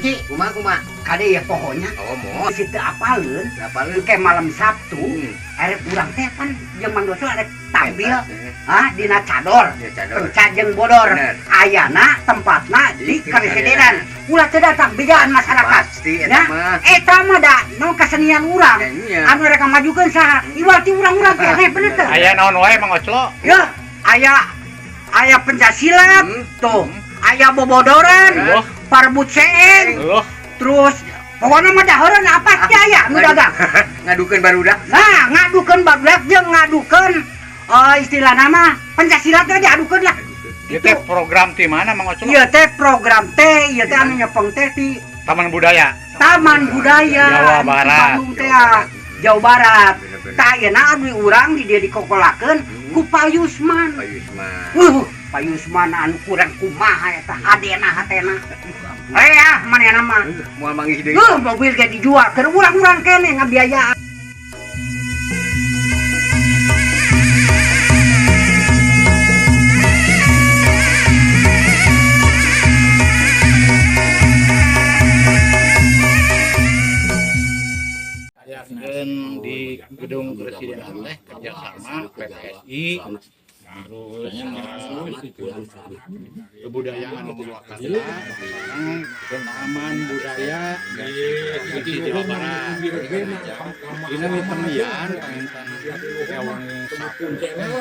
Ci. Kumaha. Kade ya pokoknya. Oh, moal. Situ apaleun kayak malam Sabtu. Arek urang teh kan jeung Mang Doso arek tampil. Dina cador. Penca jeung bodor. Ayana tempatna di Karesidenan. Ulah teu datang bijaan masyarakat. Pasti eta mah. Eta mah da nu kesenian urang. Anu rek majukeun saha? Iwati urang-urang keneh bener teu? Aya naon wae Mang Oclo? Ya, aya pencaksilat tuh. Aya bobodoran, parbut seeng. Terus pokoknya mah dahareun apa sih aya nu dagang. Ngadukeun barudak. Nah, ngadukeun barudak jeung ngadukeun istilahna mah pencaksilat teh diadukeun lah. Ieu teh program ti mana Mang Oclo? Ieu teh program teh, ieu teh anu nyepeng teh di Taman Budaya. Taman Budaya Jawa Barat. Bandung teh Jawa Barat. Tah ayeuna abdi urang di dieu dikokolakeun ku Payusman. Payusman anu kurang kumaha eta adena hatena. Manehna mah Moal manggih deui. mobil ge dijual keur urang-urang keneh ngabiayaan. Ayakeun di Gedung Presidenan teh kerjasama PPSI terus kebudayaan Purwakarta sekarang Taman Budaya di Jawa Barat. Ini pemilihan pengintan ewang sapu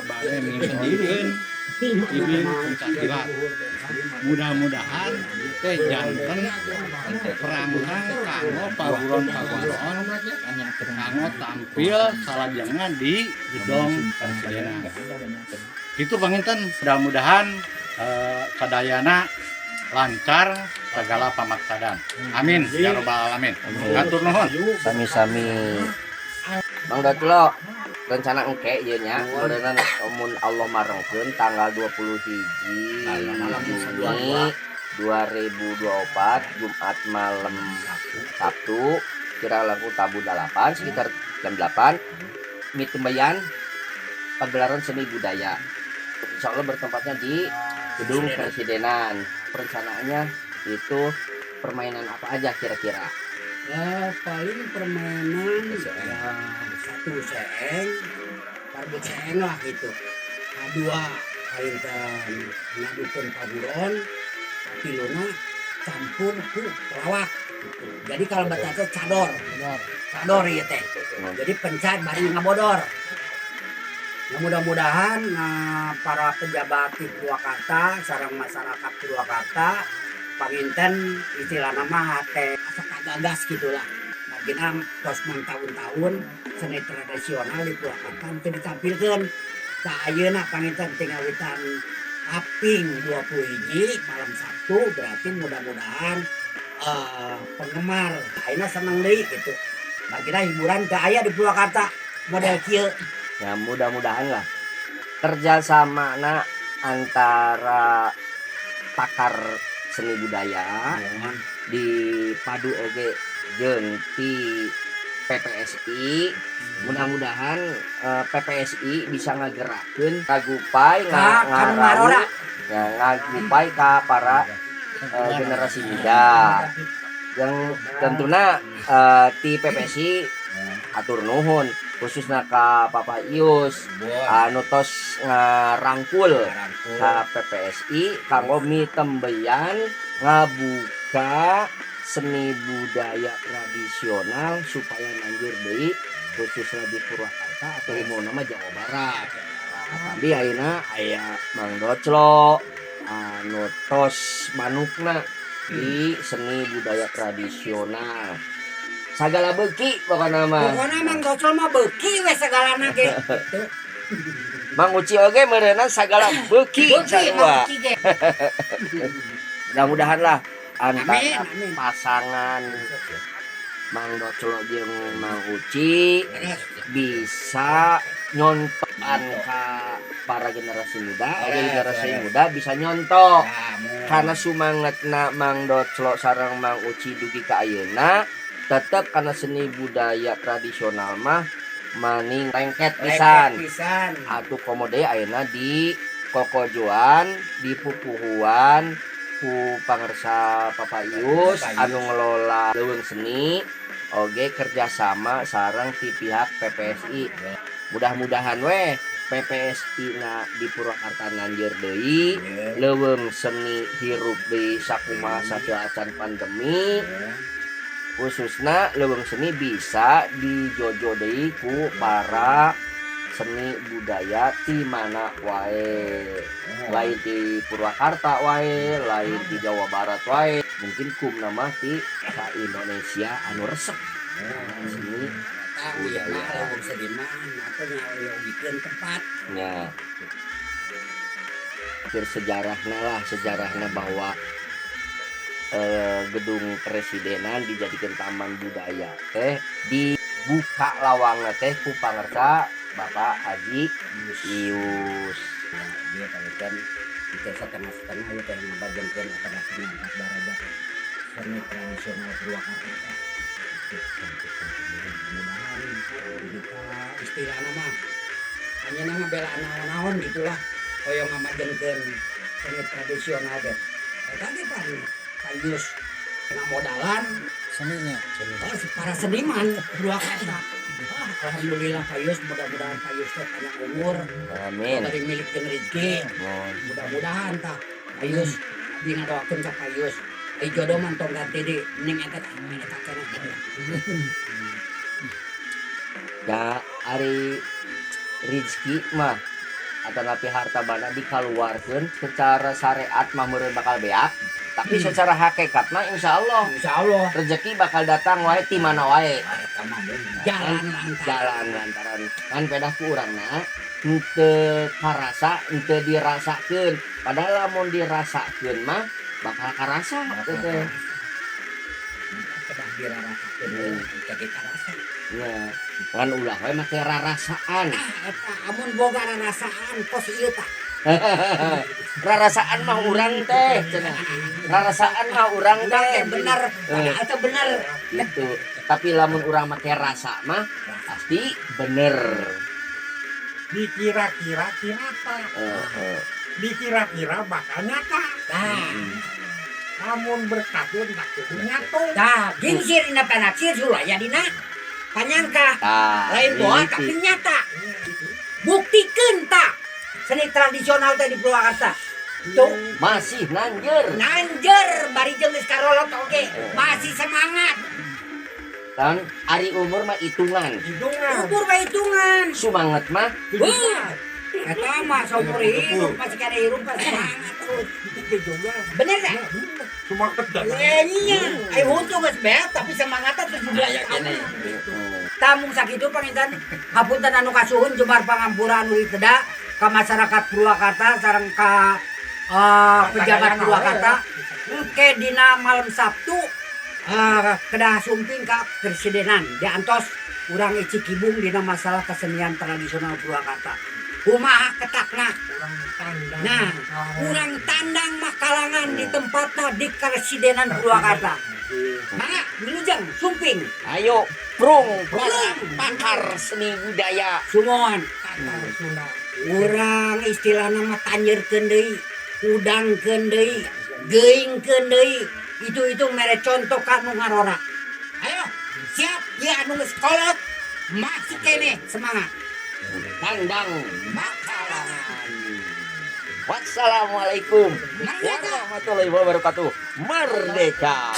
bade sendirian ibing pencaksilat. Mudah-mudahan teh janten perangkang kanggo paburon-paburon kanggo tampil salajengna di Gedung Presidenan. Itu penginten mudah-mudahan sadayana lancar segala pamaksadan. Amin ya robbal alamin. Atur nuhun. Sami-sami. Mang Doclo rencana engke ieu nya meureunna mun Allah marengkeun tanggal 21 Juni 2024 Jumat malam Sabtu kira laku tabu 8 sekitar jam 8 mitembayan pagelaran seni budaya. Insya Allah bertempatnya di Gedung Presidenan. Perencanaannya itu permainan apa aja kira-kira? Ya paling permainan satu seeng, parbut seeng lah gitu. Dua kainten ngadukeun paburon, piluna campur ku pelawak gitu. Jadi kalau baca teh cador ieu teh. Jadi pencat bari ngabodor. Ya mudah-mudahan para pejabat di Purwakarta, sareng masyarakat Purwakarta panginten istilahna mah teh asa kagagas gitulah. Bagina tos tahun-tahun seni tradisional di Purwakarta teu ditampilkeun. Tah ayeuna panginten tinggal witan Aping 21 malam Sabtu berarti mudah-mudahan penggemar ayeuna seneng deui gitu. Bagina hiburan teu aya di Purwakarta model kieu. Ya mudah-mudahan lah kerjasama antara pakar seni budaya dipadu oge jeung ti PPSI. Mudah-mudahan PPSI bisa ngagerakeun kagupai ngagupai ka para generasi muda yang tentunya ti PPSI atur nuhun khususnya ka Papa Ius anu tos ngarangkul ka PPSI kanggo mitembeyan ngabuka seni budaya tradisional supaya lanjut deui khususnya di Purwakarta atau umumna mah Jawa Barat. Tapi ayeuna aya Mang Doclo anu tos manukna di seni budaya tradisional. Sagala beuki pokona mah. Pokona Mang Doclo mah beuki we sagalana ge gitu. Mang Uci oge meureunna sagala beuki sarua. Mudah-mudahan lah antara pasangan Mang Doclo jeung Mang Uci bisa nyontokan ka para generasi muda bisa nyontok karena sumangetna Mang Doclo sareng Mang Uci dugi ka ayeuna tetep karena seni budaya tradisional mah maning lengket pisan atuh komode ayeuna di kokojoan di pupuhuan ku pangersa Papa Ius anu ngelola leuweung seni oge kerjasama sareng ti pihak PPSI. Mudah-mudahan we PPSI na di Purwakarta nanjeur deui leuweung seni hirup deui sakumaha sateu acan pandemi. Khususna leuweung seni bisa dijojo deui ku para seni budaya di mana wae, lain di Purwakarta wae, lain di Jawa Barat wae, mungkin kumna mah di Indonesia anu resep seni budaya sediman atau yang bikin tempat nya sejarahna lah, sejarahna bahwa gedung presidenan dijadikan taman budaya teh dibuka lawangna teh ku pangersa Bapak Haji Ius. Dia kan kita setengah-setengah ya kayak ngebagiankan apa namanya anak baraja seni tradisional Purwakarta. Mudah-mudahan kita istilah nama hanya nama bela naon-naon gitulah koyo ngamajenkeun seni tradisional deh. Tadi Pak Ius kena modalan Seninya. para seniman Purwakarta. Alhamdulillah Pak Yus, mudah-mudahan Pak Yus panjang umur. Amin. Dari milik jeung rezeki. Mudah-mudahan tah Pak Yus dina doakeun ka Pak Yus. Jodoh mah tong ganti deui ning eta kana. Ya ari rezeki mah atanapi harta bana dikaluarkeun secara syariat mah meureun bakal beak. Tapi secara hakikat mah insyaallah rezeki bakal datang wae ti mana wae. Jalan lantaran kan pedah ku urangna henteu karasa henteu dirasakeun. Padahal lamun dirasakeun mah bakal karasa teh. Pedah dirarasakeun jadi karasa. Ya, kan ulah wae make rarasaan. Eta amun boga rarasaan kos ieu tah. Rarasaan mah urang teh cenah. Rarasaan mah urang teh Bener, eta bener. Gitu. Tapi lamun urang make rasa mah pasti bener. Dikira-kira nyata. Dikira-kira bakal nyata. Nah, Namun berkatun tak nyata. nah, gingsir dina panaksir sulaya dina panyangka. Lain doa tapi nyata. Buktikeun tak seni tradisional teh di Purwakarta. Tuh, Masih nanjeur. bari jeung geus karolot oge, masih semangat. Kan ari umur mah hitungan. Hidungan. Umur bae hitungan. Sumanget mah Eta mah saumur hidup masih kada hirup masih semangat terus. Bener dah? Cuma kedan. Nya, ai huntu geus beak tapi semangatna terus juga kene. Tamung sakitu panginten hapunten anu kasuhun jembar pangampura anu diteda ka masyarakat Purwakarta sareng ka pejabat Purwakarta engke dina malam Sabtu kedah sumping ka presidenan diantos urang icik kibung dina masalah kesenian tradisional Purwakarta. Kumaha ketakna? Nah, urang tandang makalangan di tempatna di Presidenan Purwakarta. Mangga wilujeng sumping. ayo prung pakar seni budaya. Sumohon. Urang istilahna mah tanjeurkeun deui, udangkeun deui, geuingkeun deui. Itu mere contoh kanu ngarora. Ayo, siap ye anu geus kolot masih kene semangat. Tandang makalangan. Wassalamualaikum warahmatullahi wabarakatuh. Merdeka.